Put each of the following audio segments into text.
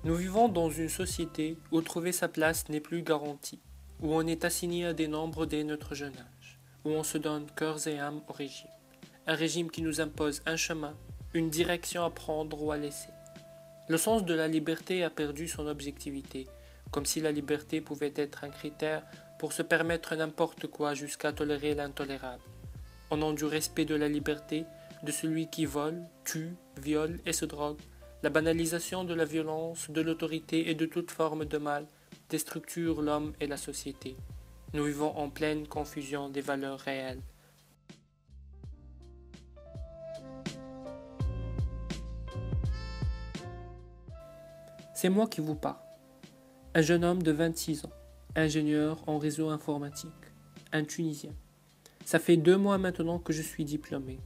Nous vivons dans une société où trouver sa place n'est plus garanti, où on est assigné à des nombres dès notre jeune âge, où on se donne cœurs et âme au régime. Un régime qui nous impose un chemin, une direction à prendre ou à laisser. Le sens de la liberté a perdu son objectivité, comme si la liberté pouvait être un critère pour se permettre n'importe quoi jusqu'à tolérer l'intolérable. Au nom du respect de la liberté, de celui qui vole, tue, viole et se drogue, la banalisation de la violence, de l'autorité et de toute forme de mal déstructure l'homme et la société. Nous vivons en pleine confusion des valeurs réelles. C'est moi qui vous parle. Un jeune homme de 26 ans, ingénieur en réseau informatique, un Tunisien. Ça fait 2 mois maintenant que je suis diplômé.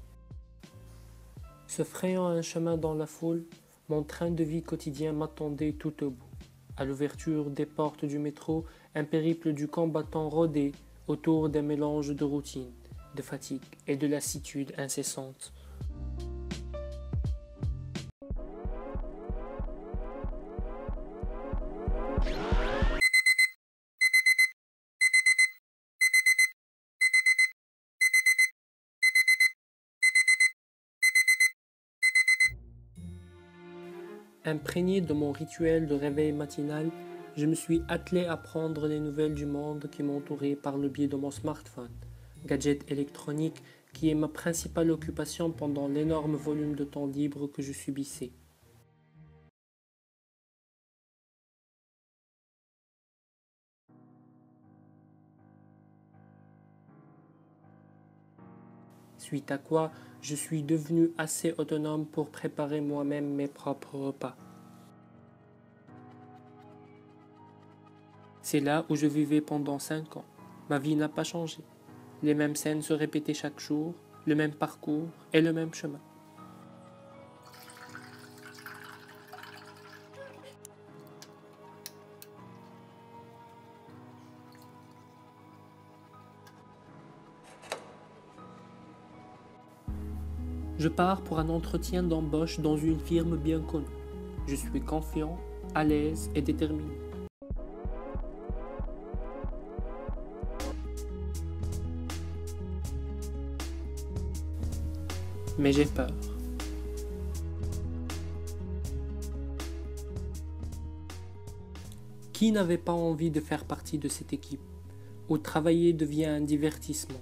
Se frayant un chemin dans la foule, mon train de vie quotidien m'attendait tout au bout. À l'ouverture des portes du métro, un périple du combattant rôdait autour d'un mélange de routine, de fatigue et de lassitude incessante. Imprégné de mon rituel de réveil matinal, je me suis attelé à prendre les nouvelles du monde qui m'entourait par le biais de mon smartphone, gadget électronique qui est ma principale occupation pendant l'énorme volume de temps libre que je subissais. Suite à quoi, je suis devenu assez autonome pour préparer moi-même mes propres repas. C'est là où je vivais pendant 5 ans. Ma vie n'a pas changé. Les mêmes scènes se répétaient chaque jour, le même parcours et le même chemin. Je pars pour un entretien d'embauche dans une firme bien connue. Je suis confiant, à l'aise et déterminé. Mais j'ai peur. Qui n'avait pas envie de faire partie de cette équipe, où travailler devient un divertissement,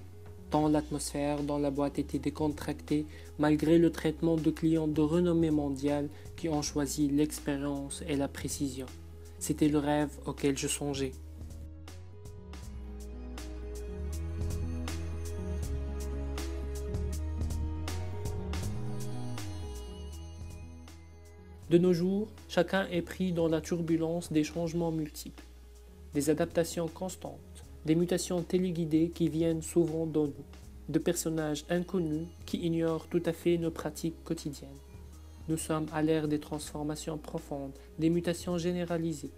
tant l'atmosphère dans la boîte était décontractée malgré le traitement de clients de renommée mondiale qui ont choisi l'expérience et la précision. C'était le rêve auquel je songeais. De nos jours, chacun est pris dans la turbulence des changements multiples, des adaptations constantes, des mutations téléguidées qui viennent souvent de nous, de personnages inconnus qui ignorent tout à fait nos pratiques quotidiennes. Nous sommes à l'ère des transformations profondes, des mutations généralisées.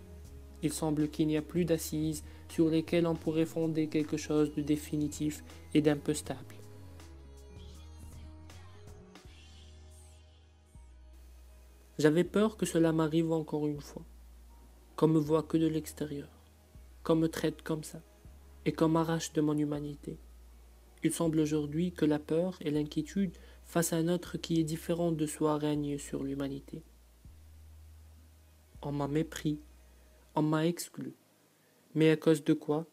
Il semble qu'il n'y a plus d'assises sur lesquelles on pourrait fonder quelque chose de définitif et d'un peu stable. J'avais peur que cela m'arrive encore une fois, qu'on me voit que de l'extérieur, qu'on me traite comme ça, et qu'on m'arrache de mon humanité. Il semble aujourd'hui que la peur et l'inquiétude face à un autre qui est différent de soi règnent sur l'humanité. On m'a mépris, on m'a exclu. Mais à cause de quoi?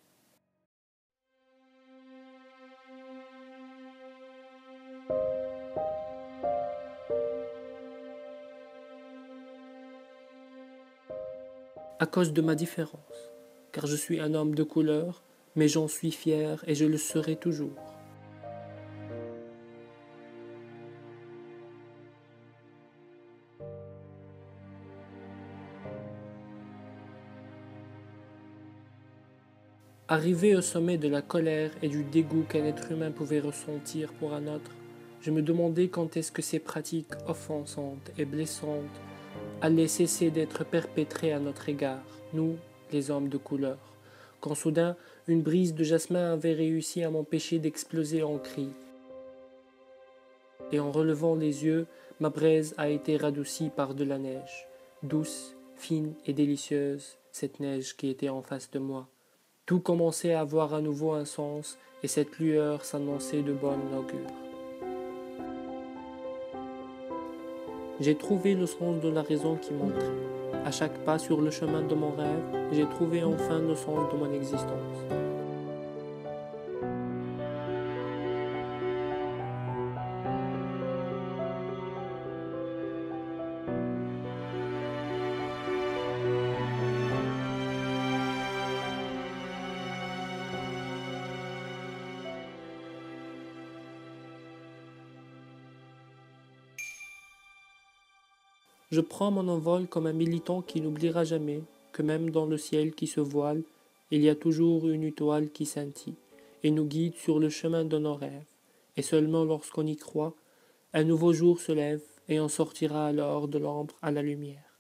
À cause de ma différence, car je suis un homme de couleur, mais j'en suis fier et je le serai toujours. Arrivé au sommet de la colère et du dégoût qu'un être humain pouvait ressentir pour un autre, je me demandais quand est-ce que ces pratiques offensantes et blessantes allaient cesser d'être perpétrées à notre égard, nous, les hommes de couleur, quand soudain une brise de jasmin avait réussi à m'empêcher d'exploser en cris. Et en relevant les yeux, ma braise a été radoucie par de la neige, douce fine et délicieuse, cette neige qui était en face de moi. Tout commençait à avoir à nouveau un sens, et cette lueur s'annonçait de bonne augure. J'ai trouvé le sens de la raison qui m'entrait. À chaque pas sur le chemin de mon rêve, j'ai trouvé enfin le sens de mon existence. Je prends mon envol comme un militant qui n'oubliera jamais que même dans le ciel qui se voile, il y a toujours une étoile qui scintille et nous guide sur le chemin de nos rêves. Et seulement lorsqu'on y croit, un nouveau jour se lève et on sortira alors de l'ombre à la lumière.